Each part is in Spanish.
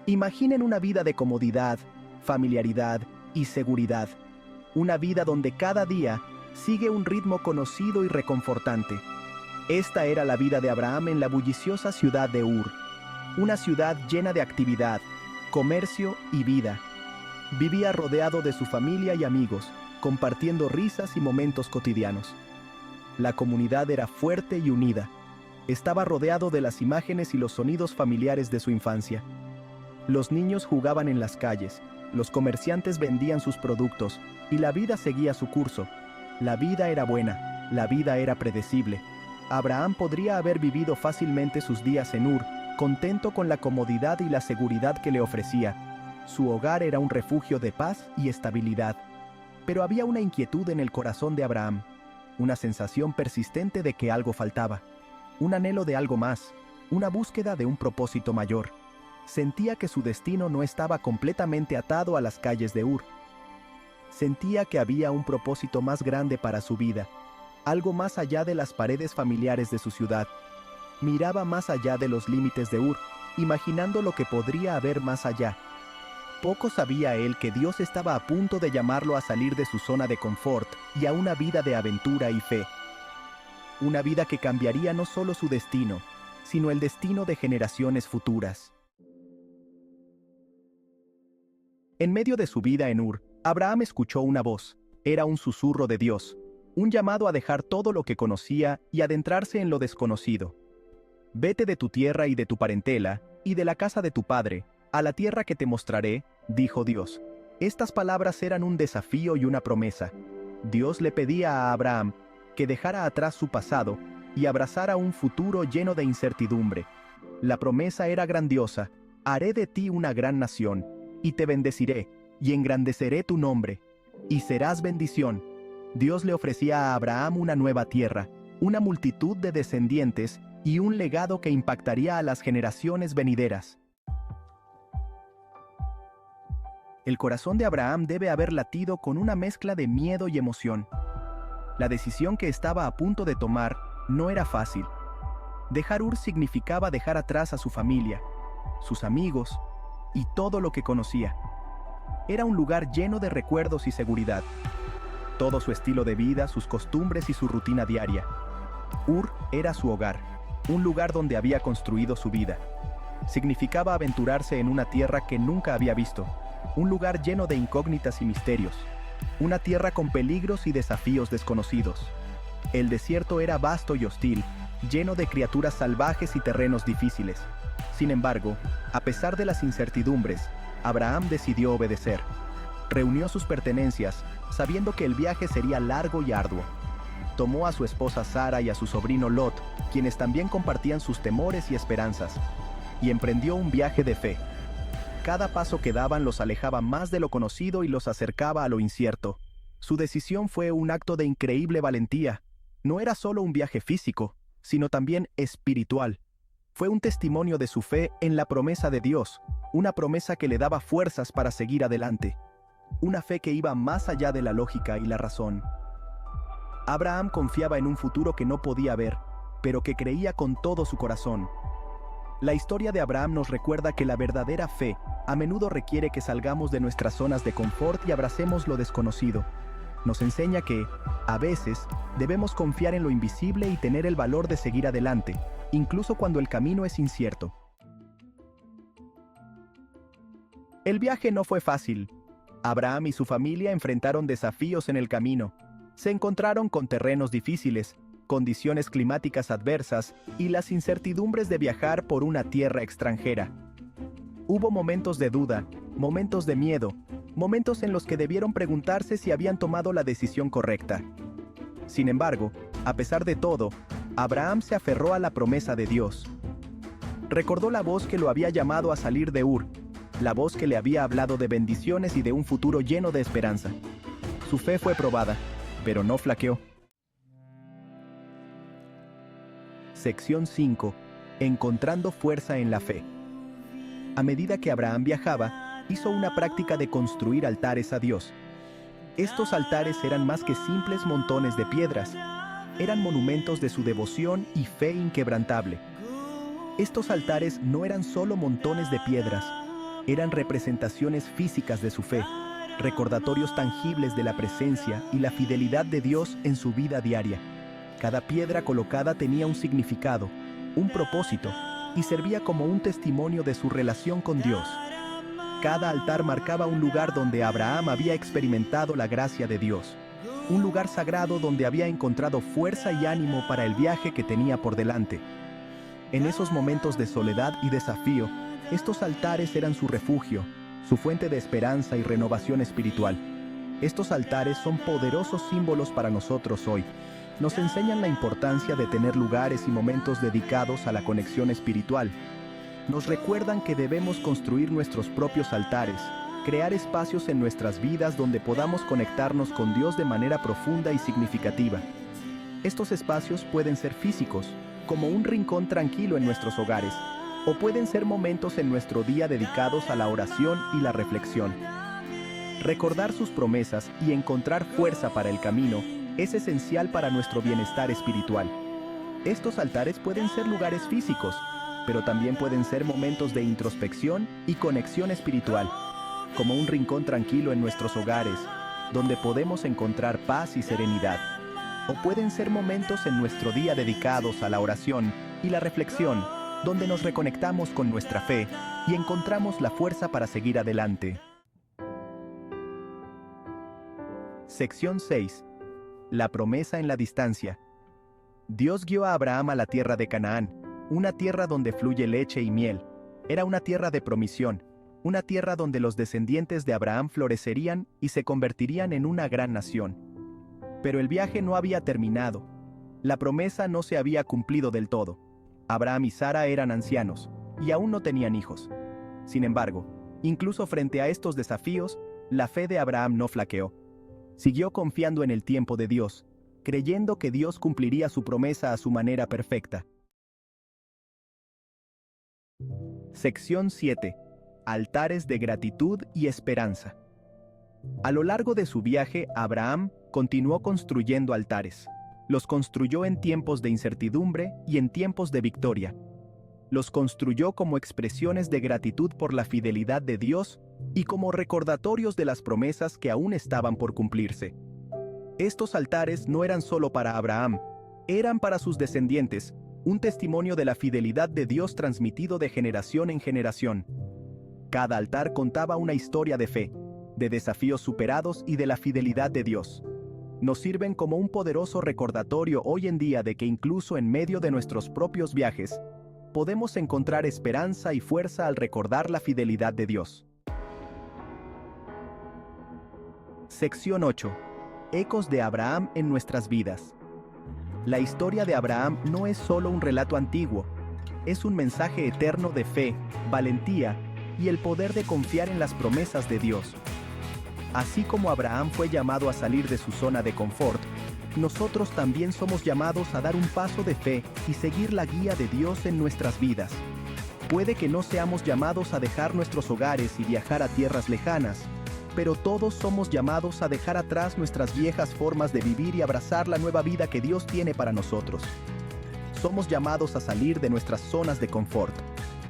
Imaginen una vida de comodidad, familiaridad y seguridad. Una vida donde cada día sigue un ritmo conocido y reconfortante. Esta era la vida de Abraham en la bulliciosa ciudad de Ur, una ciudad llena de actividad, comercio y vida. Vivía rodeado de su familia y amigos, compartiendo risas y momentos cotidianos. La comunidad era fuerte y unida. Estaba rodeado de las imágenes y los sonidos familiares de su infancia. Los niños jugaban en las calles, los comerciantes vendían sus productos y la vida seguía su curso. La vida era buena, la vida era predecible. Abraham podría haber vivido fácilmente sus días en Ur, contento con la comodidad y la seguridad que le ofrecía. Su hogar era un refugio de paz y estabilidad. Pero había una inquietud en el corazón de Abraham, una sensación persistente de que algo faltaba, un anhelo de algo más, una búsqueda de un propósito mayor. Sentía que su destino no estaba completamente atado a las calles de Ur. Sentía que había un propósito más grande para su vida, algo más allá de las paredes familiares de su ciudad. Miraba más allá de los límites de Ur, imaginando lo que podría haber más allá. Poco sabía él que Dios estaba a punto de llamarlo a salir de su zona de confort y a una vida de aventura y fe. Una vida que cambiaría no solo su destino, sino el destino de generaciones futuras. En medio de su vida en Ur, Abraham escuchó una voz. Era un susurro de Dios, un llamado a dejar todo lo que conocía y adentrarse en lo desconocido. Vete de tu tierra y de tu parentela, y de la casa de tu padre, a la tierra que te mostraré, dijo Dios. Estas palabras eran un desafío y una promesa. Dios le pedía a Abraham que dejara atrás su pasado y abrazara un futuro lleno de incertidumbre. La promesa era grandiosa: haré de ti una gran nación, y te bendeciré, y engrandeceré tu nombre, y serás bendición. Dios le ofrecía a Abraham una nueva tierra, una multitud de descendientes y un legado que impactaría a las generaciones venideras. El corazón de Abraham debe haber latido con una mezcla de miedo y emoción. La decisión que estaba a punto de tomar no era fácil. Dejar Ur significaba dejar atrás a su familia, sus amigos y todo lo que conocía. Era un lugar lleno de recuerdos y seguridad. Todo su estilo de vida, sus costumbres y su rutina diaria. Ur era su hogar, un lugar donde había construido su vida. Significaba aventurarse en una tierra que nunca había visto, un lugar lleno de incógnitas y misterios, una tierra con peligros y desafíos desconocidos. El desierto era vasto y hostil, lleno de criaturas salvajes y terrenos difíciles. Sin embargo, a pesar de las incertidumbres, Abraham decidió obedecer. Reunió sus pertenencias, sabiendo que el viaje sería largo y arduo. Tomó a su esposa Sara y a su sobrino Lot, quienes también compartían sus temores y esperanzas, y emprendió un viaje de fe. Cada paso que daban los alejaba más de lo conocido y los acercaba a lo incierto. Su decisión fue un acto de increíble valentía. No era solo un viaje físico, sino también espiritual. Fue un testimonio de su fe en la promesa de Dios, una promesa que le daba fuerzas para seguir adelante. Una fe que iba más allá de la lógica y la razón. Abraham confiaba en un futuro que no podía ver, pero que creía con todo su corazón. La historia de Abraham nos recuerda que la verdadera fe a menudo requiere que salgamos de nuestras zonas de confort y abracemos lo desconocido. Nos enseña que, a veces, debemos confiar en lo invisible y tener el valor de seguir adelante, incluso cuando el camino es incierto. El viaje no fue fácil. Abraham y su familia enfrentaron desafíos en el camino. Se encontraron con terrenos difíciles, condiciones climáticas adversas y las incertidumbres de viajar por una tierra extranjera. Hubo momentos de duda, momentos de miedo, momentos en los que debieron preguntarse si habían tomado la decisión correcta. Sin embargo, a pesar de todo, Abraham se aferró a la promesa de Dios. Recordó la voz que lo había llamado a salir de Ur, la voz que le había hablado de bendiciones y de un futuro lleno de esperanza. Su fe fue probada, pero no flaqueó. Sección 5. Encontrando fuerza en la fe. A medida que Abraham viajaba, hizo una práctica de construir altares a Dios. Estos altares eran más que simples montones de piedras. Eran monumentos de su devoción y fe inquebrantable. Estos altares no eran solo montones de piedras, Eran representaciones físicas de su fe, recordatorios tangibles de la presencia y la fidelidad de Dios en su vida diaria. Cada piedra colocada tenía un significado, un propósito, y servía como un testimonio de su relación con Dios. Cada altar marcaba un lugar donde Abraham había experimentado la gracia de Dios, un lugar sagrado donde había encontrado fuerza y ánimo para el viaje que tenía por delante. En esos momentos de soledad y desafío, estos altares eran su refugio, su fuente de esperanza y renovación espiritual. Estos altares son poderosos símbolos para nosotros hoy. Nos enseñan la importancia de tener lugares y momentos dedicados a la conexión espiritual. Nos recuerdan que debemos construir nuestros propios altares, crear espacios en nuestras vidas donde podamos conectarnos con Dios de manera profunda y significativa. Estos espacios pueden ser físicos, como un rincón tranquilo en nuestros hogares, o pueden ser momentos en nuestro día dedicados a la oración y la reflexión. Recordar sus promesas y encontrar fuerza para el camino es esencial para nuestro bienestar espiritual. Estos altares pueden ser lugares físicos, pero también pueden ser momentos de introspección y conexión espiritual, como un rincón tranquilo en nuestros hogares, donde podemos encontrar paz y serenidad. O pueden ser momentos en nuestro día dedicados a la oración y la reflexión, donde nos reconectamos con nuestra fe y encontramos la fuerza para seguir adelante. Sección 6. La promesa en la distancia. Dios guió a Abraham a la tierra de Canaán, una tierra donde fluye leche y miel. Era una tierra de promisión, una tierra donde los descendientes de Abraham florecerían y se convertirían en una gran nación. Pero el viaje no había terminado. La promesa no se había cumplido del todo. Abraham y Sara eran ancianos, y aún no tenían hijos. Sin embargo, incluso frente a estos desafíos, la fe de Abraham no flaqueó. Siguió confiando en el tiempo de Dios, creyendo que Dios cumpliría su promesa a su manera perfecta. Sección 7. Altares de gratitud y esperanza. A lo largo de su viaje, Abraham continuó construyendo altares. Los construyó en tiempos de incertidumbre y en tiempos de victoria. Los construyó como expresiones de gratitud por la fidelidad de Dios y como recordatorios de las promesas que aún estaban por cumplirse. Estos altares no eran solo para Abraham, eran para sus descendientes, un testimonio de la fidelidad de Dios transmitido de generación en generación. Cada altar contaba una historia de fe, de desafíos superados y de la fidelidad de Dios. Nos sirven como un poderoso recordatorio hoy en día de que incluso en medio de nuestros propios viajes, podemos encontrar esperanza y fuerza al recordar la fidelidad de Dios. Sección 8. Ecos de Abraham en nuestras vidas. La historia de Abraham no es solo un relato antiguo, es un mensaje eterno de fe, valentía y el poder de confiar en las promesas de Dios. Así como Abraham fue llamado a salir de su zona de confort, nosotros también somos llamados a dar un paso de fe y seguir la guía de Dios en nuestras vidas. Puede que no seamos llamados a dejar nuestros hogares y viajar a tierras lejanas, pero todos somos llamados a dejar atrás nuestras viejas formas de vivir y abrazar la nueva vida que Dios tiene para nosotros. Somos llamados a salir de nuestras zonas de confort,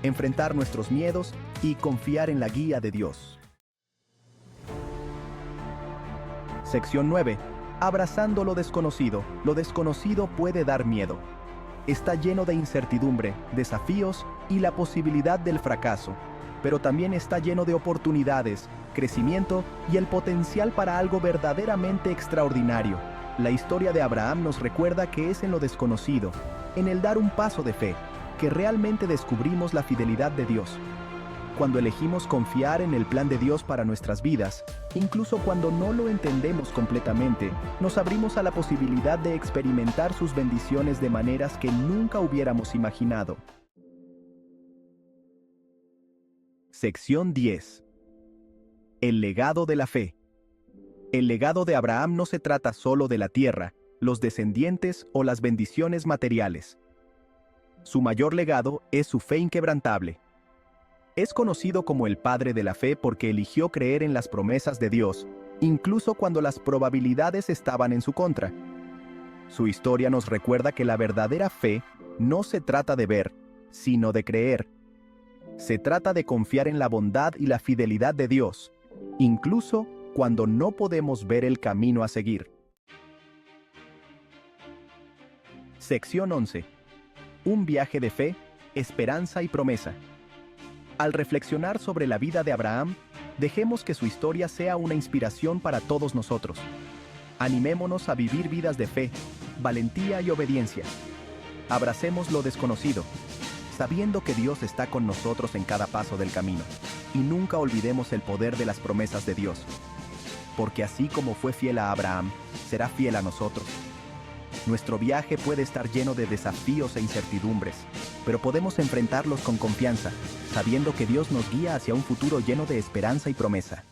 enfrentar nuestros miedos y confiar en la guía de Dios. Sección 9. Abrazando lo desconocido. Lo desconocido puede dar miedo. Está lleno de incertidumbre, desafíos y la posibilidad del fracaso, pero también está lleno de oportunidades, crecimiento y el potencial para algo verdaderamente extraordinario. La historia de Abraham nos recuerda que es en lo desconocido, en el dar un paso de fe, que realmente descubrimos la fidelidad de Dios. Cuando elegimos confiar en el plan de Dios para nuestras vidas, incluso cuando no lo entendemos completamente, nos abrimos a la posibilidad de experimentar sus bendiciones de maneras que nunca hubiéramos imaginado. Sección 10. El legado de la fe. El legado de Abraham no se trata solo de la tierra, los descendientes o las bendiciones materiales. Su mayor legado es su fe inquebrantable. Es conocido como el padre de la fe porque eligió creer en las promesas de Dios, incluso cuando las probabilidades estaban en su contra. Su historia nos recuerda que la verdadera fe no se trata de ver, sino de creer. Se trata de confiar en la bondad y la fidelidad de Dios, incluso cuando no podemos ver el camino a seguir. Sección 11. Un viaje de fe, esperanza y promesa. Al reflexionar sobre la vida de Abraham, dejemos que su historia sea una inspiración para todos nosotros. Animémonos a vivir vidas de fe, valentía y obediencia. Abracemos lo desconocido, sabiendo que Dios está con nosotros en cada paso del camino, y nunca olvidemos el poder de las promesas de Dios. Porque así como fue fiel a Abraham, será fiel a nosotros. Nuestro viaje puede estar lleno de desafíos e incertidumbres, pero podemos enfrentarlos con confianza, sabiendo que Dios nos guía hacia un futuro lleno de esperanza y promesa.